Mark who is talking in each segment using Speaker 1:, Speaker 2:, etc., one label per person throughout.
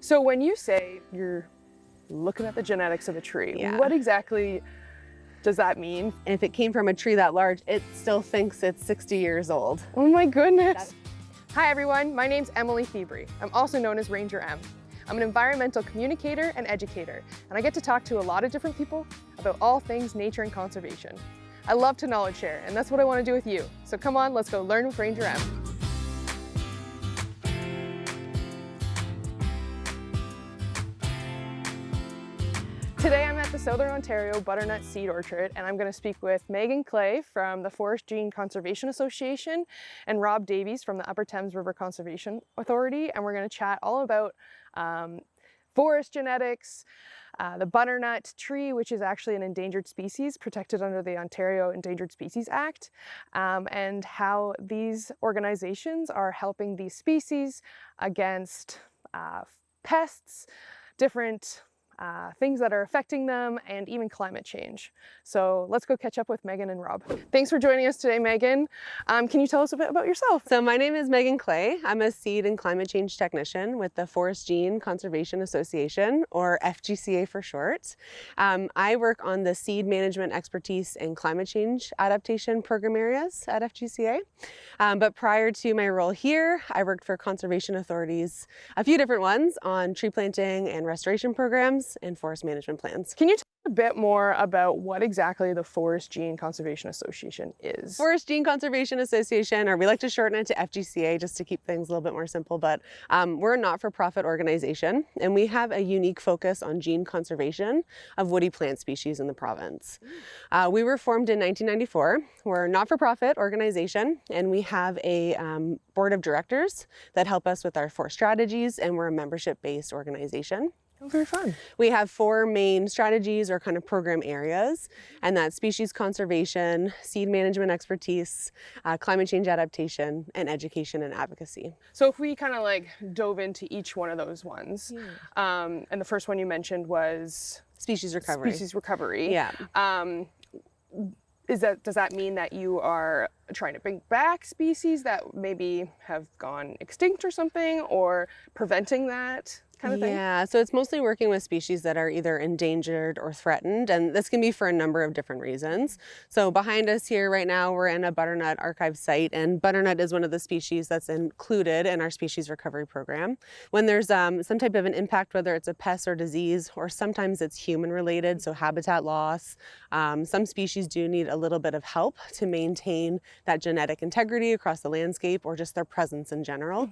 Speaker 1: So when you say you're looking at the genetics of a tree,
Speaker 2: Yeah.
Speaker 1: what exactly does that mean?
Speaker 2: If it came from a tree that large, it still thinks it's 60 years old.
Speaker 1: Oh my goodness. Hi everyone, my name's Emily February. I'm also known as Ranger M. I'm an environmental communicator and educator, and I get to talk to a lot of different people about all things nature and conservation. I love to knowledge share, and that's what I want to do with you. So come on, let's go learn with Ranger M. Today I'm at the Southern Ontario Butternut Seed Orchard, and I'm going to speak with Meghan Clay from the Forest Gene Conservation Association and Rob Davies from the Upper Thames River Conservation Authority, and we're going to chat all about forest genetics, the butternut tree, which is actually an endangered species protected under the Ontario Endangered Species Act, and how these organizations are helping these species against pests, different things that are affecting them, and even climate change. So let's go catch up with Meghan and Rob. Thanks for joining us today, Meghan. Can you tell us a bit about yourself?
Speaker 2: So my name is Meghan Clay. I'm a seed and climate change technician with the Forest Gene Conservation Association, or FGCA for short. I work on the seed management expertise and climate change adaptation program areas at FGCA. But prior to my role here, I worked for conservation authorities, a few different ones, on tree planting and restoration programs and forest management plans.
Speaker 1: Can you tell us a bit more about what exactly the Forest Gene Conservation Association is?
Speaker 2: Forest Gene Conservation Association, or we like to shorten it to FGCA just to keep things a little bit more simple, but we're a not-for-profit organization, and we have a unique focus on gene conservation of woody plant species in the province. We were formed in 1994. We're a not-for-profit organization, and we have a board of directors that help us with our forest strategies, and we're a membership-based organization.
Speaker 1: Oh, very fun.
Speaker 2: We have 4 main strategies or kind of program areas, and that's species conservation, seed management expertise, climate change adaptation, and education and advocacy.
Speaker 1: So if we kind of like dove into each one of those ones, and the first one you mentioned was
Speaker 2: Species recovery.
Speaker 1: species recovery.
Speaker 2: Yeah.
Speaker 1: Does that mean that you are trying to bring back species that maybe have gone extinct or something, or preventing that kind of thing?
Speaker 2: Yeah, so it's mostly working with species that are either endangered or threatened, and this can be for a number of different reasons. So behind us here right now, we're in a butternut archive site, and butternut is one of the species that's included in our species recovery program. When there's some type of an impact, whether it's a pest or disease, or sometimes it's human related, so habitat loss, some species do need a little bit of help to maintain that genetic integrity across the landscape, or just their presence in general.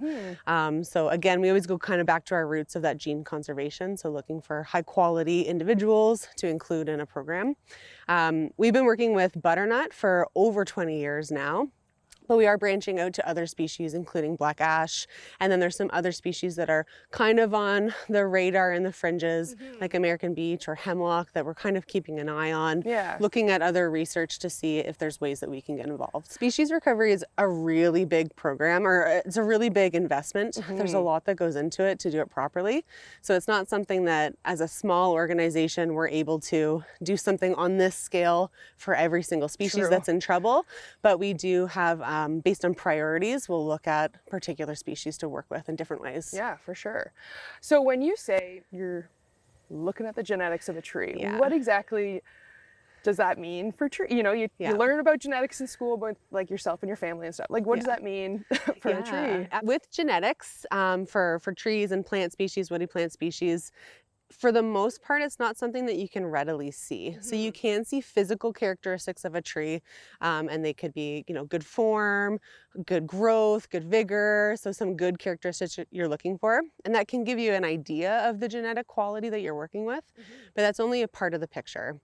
Speaker 2: So again, we always go kind of back to our roots of that gene conservation, so looking for high quality individuals to include in a program. We've been working with butternut for over 20 years now, but we are branching out to other species, including black ash, and then there's some other species that are kind of on the radar in the fringes, like American beech or hemlock, that we're kind of keeping an eye on, looking at other research to see if there's ways that we can get involved. Species recovery is a really big program, or it's a really big investment. There's a lot that goes into it to do it properly. So it's not something that as a small organization we're able to do something on this scale for every single species that's in trouble, but we do have based on priorities, we'll look at particular species to work with in different ways.
Speaker 1: Yeah, for sure. So when you say you're looking at the genetics of a tree, what exactly does that mean for tree? You know, you learn about genetics in school, but like yourself and your family and stuff. Like, what does that mean for a tree?
Speaker 2: With genetics, for trees and plant species, woody plant species, for the most part, it's not something that you can readily see. So you can see physical characteristics of a tree, and they could be, good form, good growth, good vigor. So some good characteristics you're looking for. And that can give you an idea of the genetic quality that you're working with, but that's only a part of the picture.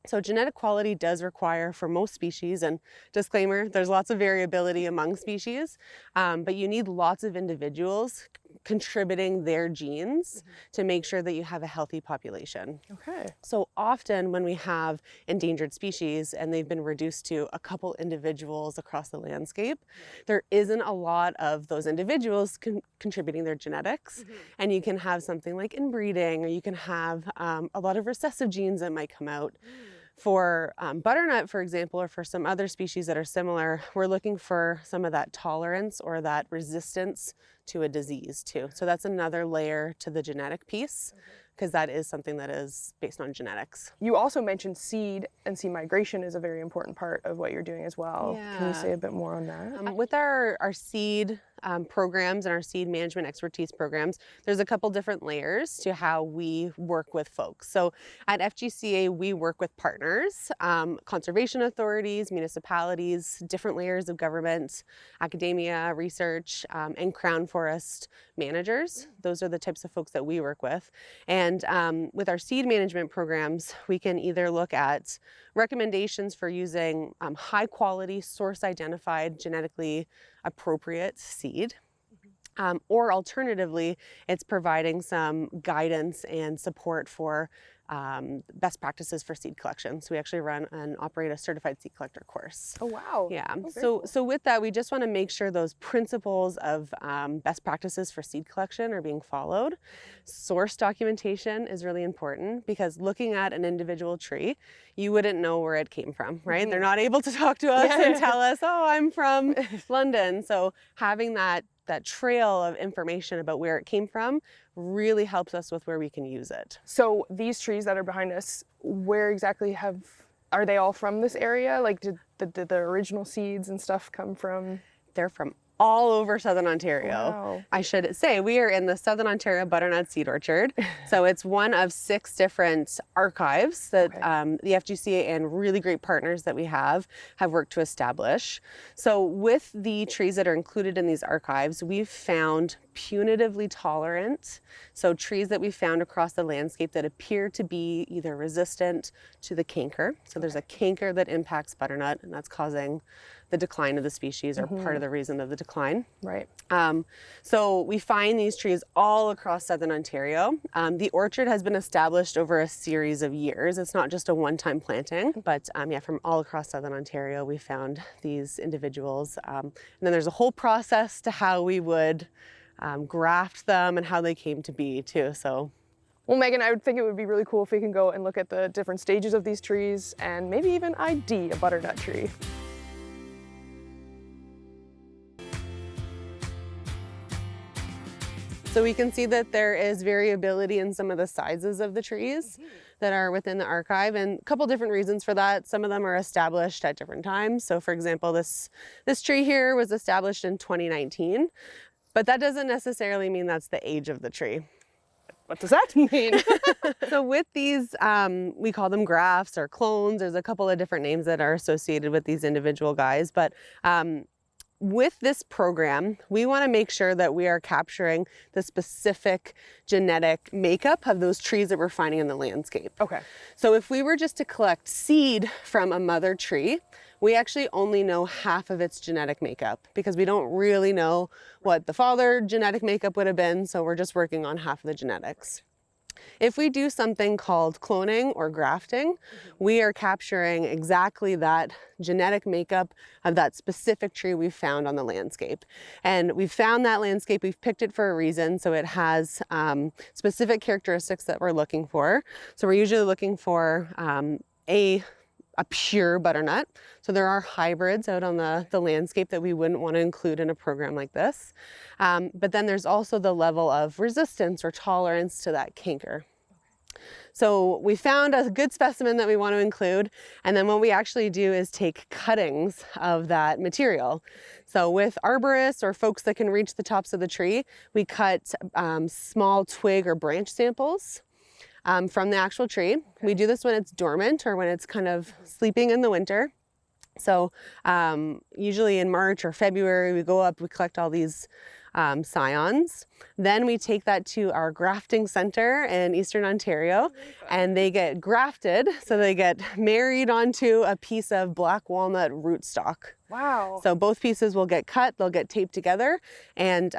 Speaker 2: So genetic quality does require, for most species, and disclaimer, there's lots of variability among species, but you need lots of individuals contributing their genes to make sure that you have a healthy population.
Speaker 1: Okay.
Speaker 2: So often when we have endangered species and they've been reduced to a couple individuals across the landscape, there isn't a lot of those individuals contributing their genetics. And you can have something like inbreeding, or you can have a lot of recessive genes that might come out. For butternut, for example, or for some other species that are similar, we're looking for some of that tolerance or that resistance to a disease too. So that's another layer to the genetic piece, because that is something that is based on genetics.
Speaker 1: You also mentioned seed, and seed migration is a very important part of what you're doing as well. Can you say a bit more on that?
Speaker 2: With our seed programs and our seed management expertise programs, there's a couple different layers to how we work with folks. So at FGCA, we work with partners, conservation authorities, municipalities, different layers of government, academia, research, and Crown Forest managers. Those are the types of folks that we work with. And with our seed management programs, we can either look at recommendations for using high quality, source identified, genetically appropriate seed. Or alternatively, it's providing some guidance and support for best practices for seed collection. So we actually run and operate a certified seed collector course.
Speaker 1: Oh, wow.
Speaker 2: Yeah.
Speaker 1: Cool.
Speaker 2: So with that, we just want to make sure those principles of best practices for seed collection are being followed. Source documentation is really important, because looking at an individual tree, you wouldn't know where it came from, right? They're not able to talk to us and tell us, oh, I'm from London. So having that trail of information about where it came from really helps us with where we can use it.
Speaker 1: So these trees that are behind us, where exactly are they all from this area? Like, did the original seeds and stuff come from?
Speaker 2: They're from all over Southern Ontario.
Speaker 1: Wow.
Speaker 2: I should say we are in the Southern Ontario Butternut Seed Orchard. So it's one of 6 different archives that the FGCA and really great partners that we have worked to establish. So with the trees that are included in these archives, we've found punitively tolerant, so trees that we found across the landscape that appear to be either resistant to the canker. So there's a canker that impacts butternut, and that's causing the decline of the species, or part of the reason of the decline.
Speaker 1: Right.
Speaker 2: So we find these trees all across Southern Ontario. The orchard has been established over a series of years. It's not just a one-time planting, but from all across Southern Ontario, we found these individuals. And then there's a whole process to how we would graft them and how they came to be too. So.
Speaker 1: Well, Megan, I would think it would be really cool if we can go and look at the different stages of these trees and maybe even ID a butternut tree.
Speaker 2: So we can see that there is variability in some of the sizes of the trees that are within the archive, and a couple different reasons for that. Some of them are established at different times. So for example, this tree here was established in 2019, but that doesn't necessarily mean that's the age of the tree.
Speaker 1: What does that mean?
Speaker 2: So with these, we call them grafts or clones. There's a couple of different names that are associated with these individual guys, but with this program, we want to make sure that we are capturing the specific genetic makeup of those trees that we're finding in the landscape.
Speaker 1: Okay.
Speaker 2: So if we were just to collect seed from a mother tree, we actually only know half of its genetic makeup, because we don't really know what the father genetic makeup would have been, so we're just working on half of the genetics. If we do something called cloning or grafting, we are capturing exactly that genetic makeup of that specific tree we found on the landscape. And we found that landscape, we've picked it for a reason, so it has specific characteristics that we're looking for. So we're usually looking for a pure butternut. So there are hybrids out on the landscape that we wouldn't want to include in a program like this. But then there's also the level of resistance or tolerance to that canker. So we found a good specimen that we want to include, and then what we actually do is take cuttings of that material. So with arborists or folks that can reach the tops of the tree, we cut small twig or branch samples from the actual tree. We do this when it's dormant or when it's kind of sleeping in the winter. So usually in March or February, we go up, we collect all these scions. Then we take that to our grafting center in Eastern Ontario, and they get grafted. So they get married onto a piece of black walnut rootstock.
Speaker 1: Wow.
Speaker 2: So both pieces will get cut, they'll get taped together, and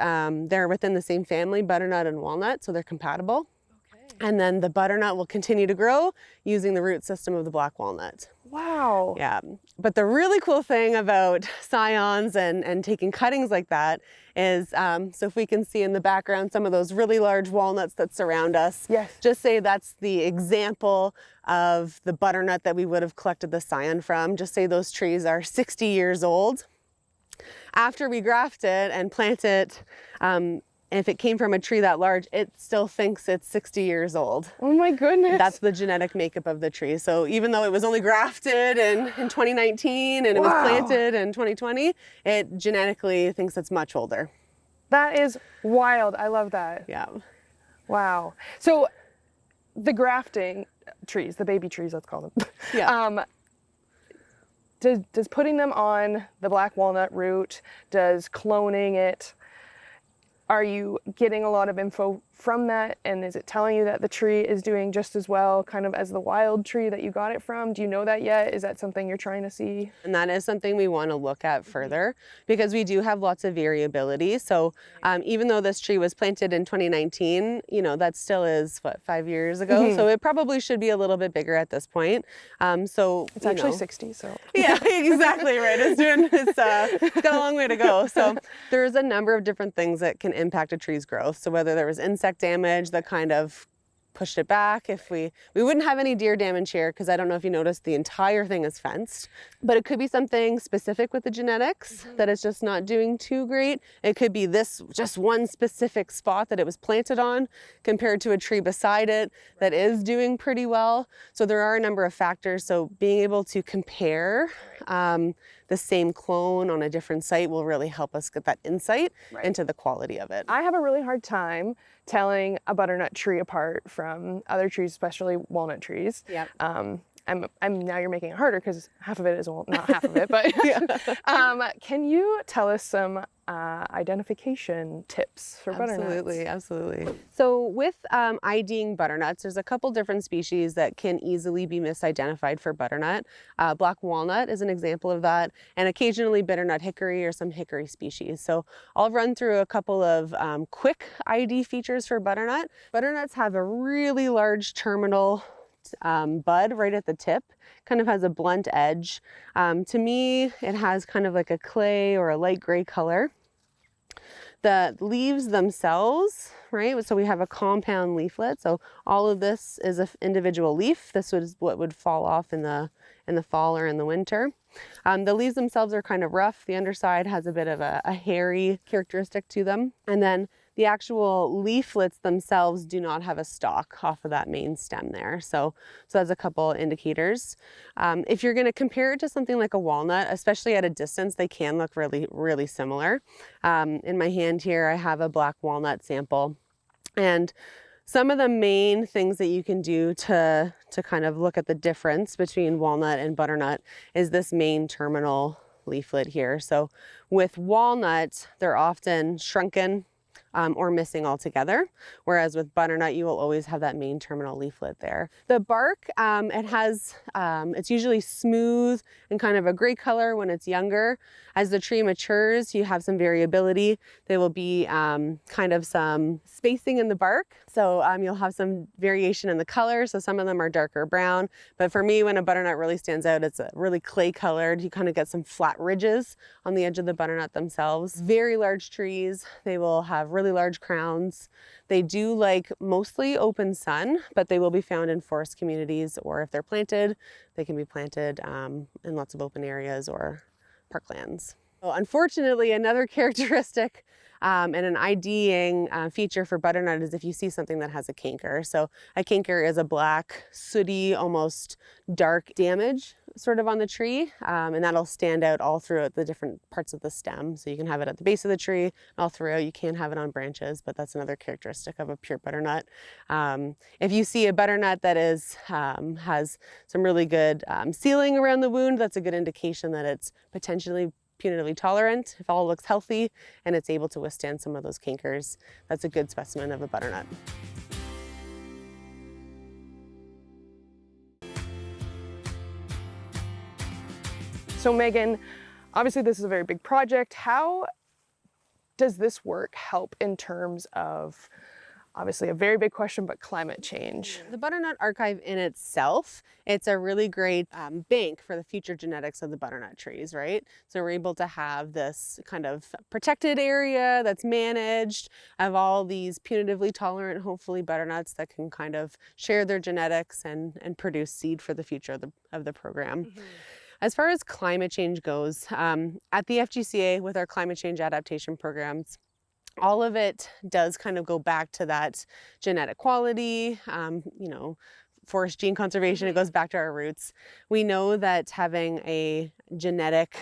Speaker 2: they're within the same family, butternut and walnut, so they're compatible. And then the butternut will continue to grow using the root system of the black walnut.
Speaker 1: Wow.
Speaker 2: Yeah, but the really cool thing about scions and taking cuttings like that is, so if we can see in the background some of those really large walnuts that surround us,
Speaker 1: Yes.
Speaker 2: just say that's the example of the butternut that we would have collected the scion from. Just say those trees are 60 years old. After we graft it and plant it, if it came from a tree that large, it still thinks it's 60 years old.
Speaker 1: Oh my goodness.
Speaker 2: That's the genetic makeup of the tree. So even though it was only grafted in 2019 and it was planted in 2020, it genetically thinks it's much older.
Speaker 1: That is wild. I love that.
Speaker 2: Yeah.
Speaker 1: Wow. So the grafting trees, the baby trees, let's call them.
Speaker 2: Yeah.
Speaker 1: Does putting them on the black walnut root, does cloning it, are you getting a lot of info from that? And is it telling you that the tree is doing just as well kind of as the wild tree that you got it from? Do you know that yet? Is that something you're trying to see?
Speaker 2: And that is something we want to look at further because we do have lots of variability. So even though this tree was planted in 2019, you know, that still is what, 5 years ago. So it probably should be a little bit bigger at this point. So
Speaker 1: it's actually 60, so.
Speaker 2: Yeah, exactly right. It's got a long way to go. So there's a number of different things that can impact a tree's growth. So whether there was insect damage that kind of pushed it back, if we wouldn't have any deer damage here because I don't know if you noticed the entire thing is fenced, but it could be something specific with the genetics that it's just not doing too great. It could be this just one specific spot that it was planted on compared to a tree beside it that is doing pretty well. So there are a number of factors. So being able to compare the same clone on a different site will really help us get that insight into the quality of it.
Speaker 1: I have a really hard time telling a butternut tree apart from other trees, especially walnut trees.
Speaker 2: Yep.
Speaker 1: I'm now you're making it harder because half of it is, well, not half of it, but can you tell us some identification tips for butternuts?
Speaker 2: Absolutely. So with IDing butternuts, there's a couple different species that can easily be misidentified for butternut. Black walnut is an example of that, and occasionally bitternut hickory or some hickory species. So I'll run through a couple of quick ID features for butternut. Butternuts have a really large terminal bud right at the tip, kind of has a blunt edge. To me, it has kind of like a clay or a light gray color. The leaves themselves, right? So we have a compound leaflet. So all of this is an individual leaf. This is what would fall off in the fall or in the winter. The leaves themselves are kind of rough. The underside has a bit of a hairy characteristic to them. And then the actual leaflets themselves do not have a stalk off of that main stem there. So that's a couple indicators. If you're going to compare it to something like a walnut, especially at a distance, they can look really, really similar. In my hand here, I have a black walnut sample. And some of the main things that you can do to kind of look at the difference between walnut and butternut is this main terminal leaflet here. So with walnut, they're often shrunken or missing altogether, whereas with butternut you will always have that main terminal leaflet there. The bark, it's usually smooth and kind of a gray color when it's younger. As the tree matures, you have some variability. There will be kind of some spacing in the bark, so you'll have some variation in the color. So some of them are darker brown, but for me, when a butternut really stands out, it's a really clay colored. You kind of get some flat ridges on the edge of the butternut themselves. Very large trees, they will have really large crowns. They do like mostly open sun, but they will be found in forest communities, or if they're planted, they can be planted in lots of open areas or parklands. Well, unfortunately, another characteristic and an IDing feature for butternut is if you see something that has a canker. So a canker is a black, sooty, almost dark damage sort of on the tree, and that'll stand out all throughout the different parts of the stem. So you can have it at the base of the tree, all throughout. You can have it on branches, but that's another characteristic of a pure butternut. If you see a butternut that has some really good sealing around the wound, that's a good indication that it's potentially punitively tolerant. If all looks healthy and it's able to withstand some of those cankers, that's a good specimen of a butternut.
Speaker 1: So Megan, obviously this is a very big project. How does this work help in terms of, obviously a very big question, but climate change?
Speaker 2: The butternut archive in itself, it's a really great bank for the future genetics of the butternut trees, right? So we're able to have this kind of protected area that's managed of all these punitively tolerant, hopefully butternuts that can kind of share their genetics and produce seed for the future of the program. As far as climate change goes, at the FGCA with our climate change adaptation programs, all of it does kind of go back to that genetic quality, forest gene conservation. It goes back to our roots. We know that having a genetic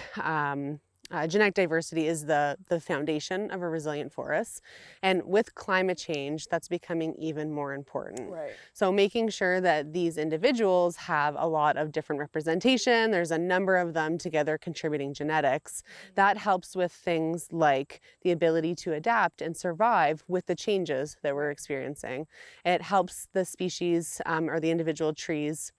Speaker 2: diversity is the foundation of a resilient forest. And with climate change, that's becoming even more important.
Speaker 1: Right.
Speaker 2: So making sure that these individuals have a lot of different representation, there's a number of them together contributing genetics, that helps with things like the ability to adapt and survive with the changes that we're experiencing. It helps the species or the individual trees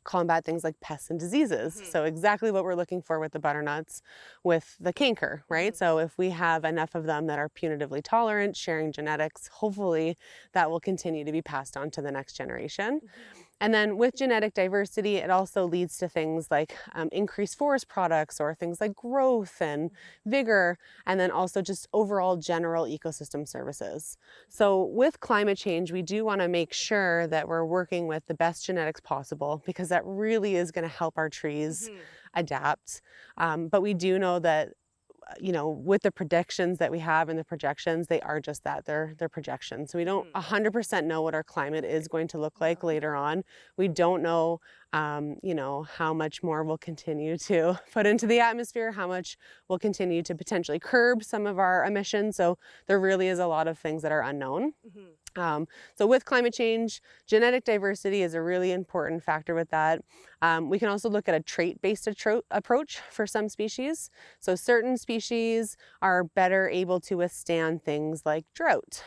Speaker 2: combat things like pests and diseases. So exactly what we're looking for with the butternuts with the canker, right? So if we have enough of them that are punitively tolerant, sharing genetics, hopefully that will continue to be passed on to the next generation. And then with genetic diversity, it also leads to things like increased forest products or things like growth and vigor, and then also just overall general ecosystem services. So with climate change, we do want to make sure that we're working with the best genetics possible, because that really is going to help our trees adapt. But we do know that with the predictions that we have and the projections, they are just that, they're projections. So we don't 100% know what our climate is going to look like later on. We don't know, how much more we'll continue to put into the atmosphere, how much we'll continue to potentially curb some of our emissions. So there really is a lot of things that are unknown. So with climate change, genetic diversity is a really important factor with that. We can also look at a trait-based approach for some species. So certain species are better able to withstand things like drought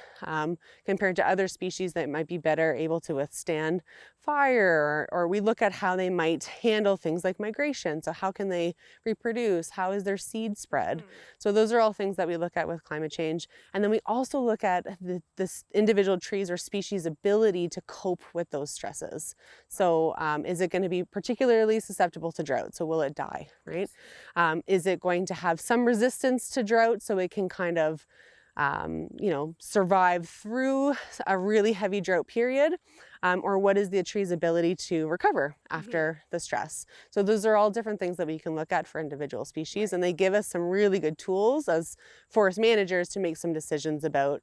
Speaker 2: compared to other species that might be better able to withstand fire, or we look at how they might handle things like migration. So how can they reproduce? How is their seed spread? So those are all things that we look at with climate change. And then we also look at this individual trees or species' ability to cope with those stresses. So is it going to be particularly susceptible to drought? So will it die, right? Is it going to have some resistance to drought so it can kind of survive through a really heavy drought period? Or what is the tree's ability to recover after the stress? So those are all different things that we can look at for individual species, and they give us some really good tools as forest managers to make some decisions about,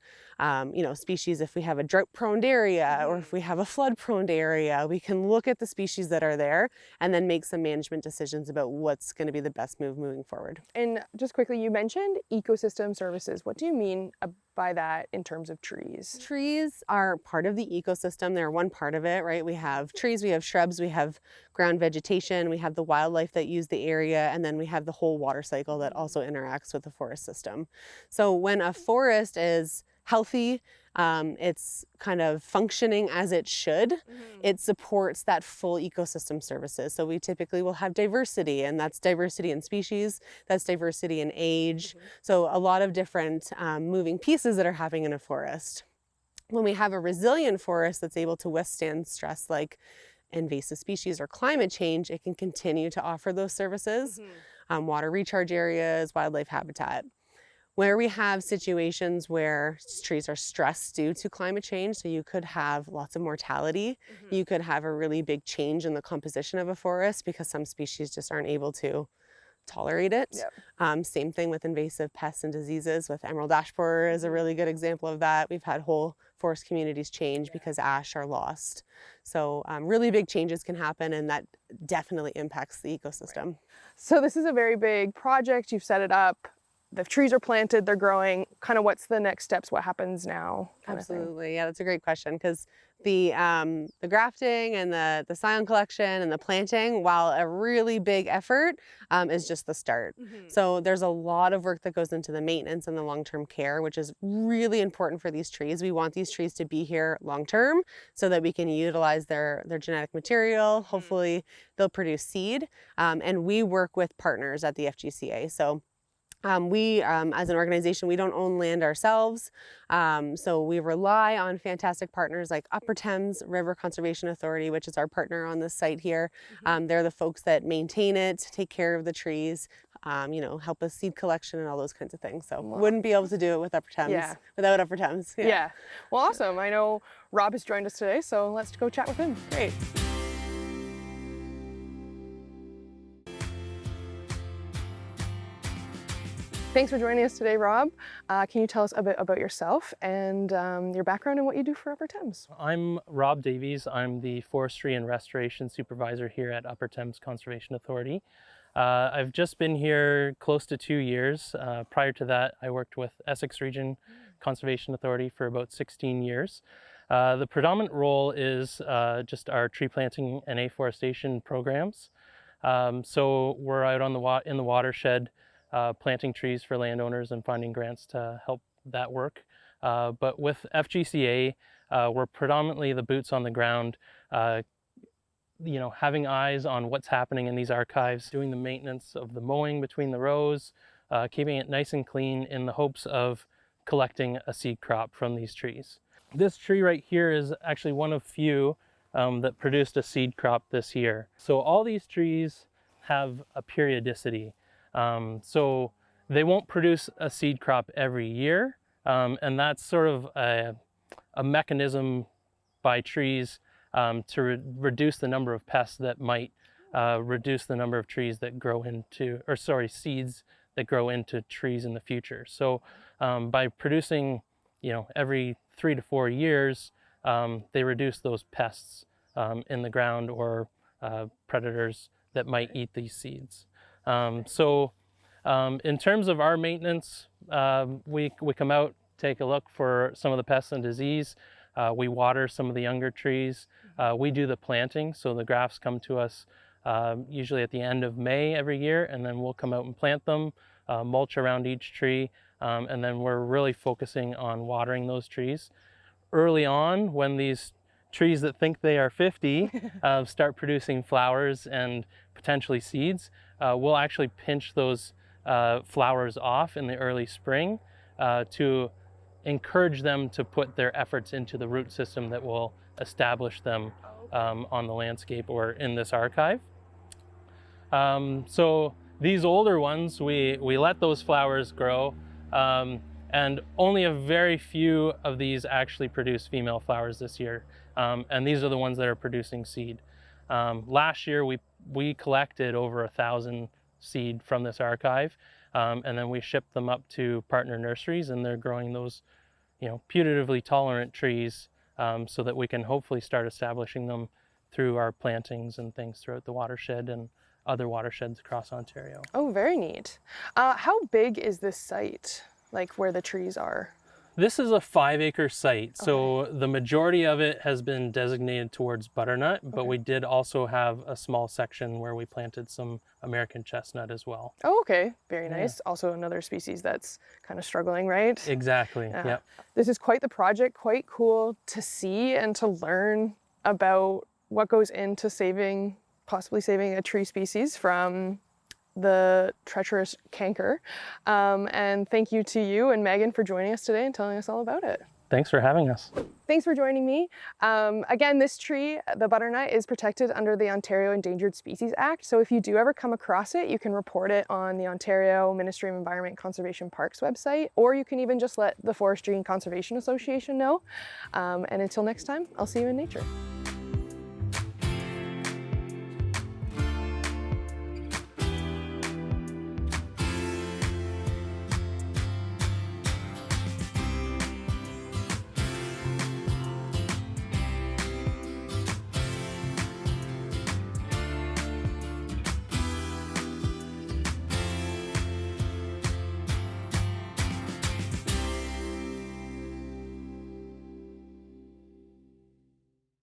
Speaker 2: species. If we have a drought-prone area or if we have a flood-prone area, we can look at the species that are there and then make some management decisions about what's going to be the best move moving forward.
Speaker 1: And just quickly, you mentioned ecosystem services. What do you mean by that in terms of trees?
Speaker 2: Trees are part of the ecosystem. They're one part of it, right? We have trees, we have shrubs, we have ground vegetation, we have the wildlife that use the area, and then we have the whole water cycle that also interacts with the forest system. So when a forest is healthy, it's kind of functioning as it should, it supports that full ecosystem services. So we typically will have diversity, and that's diversity in species, that's diversity in age. So a lot of different moving pieces that are happening in a forest. When we have a resilient forest that's able to withstand stress like invasive species or climate change, it can continue to offer those services, water recharge areas, wildlife habitat. Where we have situations where trees are stressed due to climate change, so you could have lots of mortality, you could have a really big change in the composition of a forest because some species just aren't able to tolerate it. Same thing with invasive pests and diseases. With emerald ash borer is a really good example of that. We've had whole forest communities change because ash are lost. So really big changes can happen, and that definitely impacts the ecosystem.
Speaker 1: So this is a very big project. You've set it up. The trees are planted, they're growing. Kind of what's the next steps? What happens now?
Speaker 2: Absolutely. Yeah, that's a great question, because the grafting and the scion collection and the planting, while a really big effort, is just the start. So there's a lot of work that goes into the maintenance and the long-term care, which is really important for these trees. We want these trees to be here long-term so that we can utilize their genetic material. Hopefully they'll produce seed. And we work with partners at the FGCA. So we, as an organization, we don't own land ourselves, so we rely on fantastic partners like Upper Thames River Conservation Authority, which is our partner on this site here. They're the folks that maintain it, take care of the trees, help us seed collection and all those kinds of things. So wouldn't be able to do it with Upper Thames without Upper Thames.
Speaker 1: Yeah. Well, awesome. I know Rob has joined us today, so let's go chat with him.
Speaker 2: Great.
Speaker 1: Thanks for joining us today, Rob. Can you tell us a bit about yourself and your background and what you do for Upper Thames?
Speaker 3: I'm Rob Davies. I'm the Forestry and Restoration Supervisor here at Upper Thames Conservation Authority. I've just been here close to 2 years. Prior to that, I worked with Essex Region Conservation Authority for about 16 years. The predominant role is just our tree planting and afforestation programs. So we're out on in the watershed planting trees for landowners and finding grants to help that work. But with FGCA, we're predominantly the boots on the ground, having eyes on what's happening in these archives, doing the maintenance of the mowing between the rows, keeping it nice and clean in the hopes of collecting a seed crop from these trees. This tree right here is actually one of few that produced a seed crop this year. So all these trees have a periodicity. So they won't produce a seed crop every year. And that's sort of a mechanism by trees to reduce the number of pests that might reduce the number of trees that grow into, seeds that grow into trees in the future. So by producing, every 3 to 4 years, they reduce those pests in the ground or predators that might eat these seeds. In terms of our maintenance, we come out, take a look for some of the pests and disease. We water some of the younger trees. We do the planting, so the grafts come to us usually at the end of May every year, and then we'll come out and plant them, mulch around each tree, and then we're really focusing on watering those trees. Early on, when these trees that think they are 50 start producing flowers and potentially seeds, we'll actually pinch those flowers off in the early spring to encourage them to put their efforts into the root system that will establish them on the landscape or in this archive. So these older ones, we let those flowers grow, and only a very few of these actually produce female flowers this year. And these are the ones that are producing seed. Last year, we collected over 1,000 seed from this archive, and then we shipped them up to partner nurseries, and they're growing those, putatively tolerant trees, so that we can hopefully start establishing them through our plantings and things throughout the watershed and other watersheds across Ontario.
Speaker 1: Oh, very neat. How big is this site, like where the trees are?
Speaker 3: This is a 5-acre site, so the majority of it has been designated towards butternut, but we did also have a small section where we planted some American chestnut as well.
Speaker 1: Oh, okay. Very nice. Also another species that's kind of struggling, right?
Speaker 3: Exactly, yeah.
Speaker 1: This is quite the project, quite cool to see and to learn about what goes into possibly saving a tree species from the treacherous canker. And thank you to you and Megan for joining us today and telling us all about it.
Speaker 3: Thanks for having us.
Speaker 1: Thanks for joining me. Again, this tree, the butternut, is protected under the Ontario Endangered Species Act. So if you do ever come across it, you can report it on the Ontario Ministry of Environment and Conservation Parks website, or you can even just let the Forestry and Conservation Association know. And until next time, I'll see you in nature.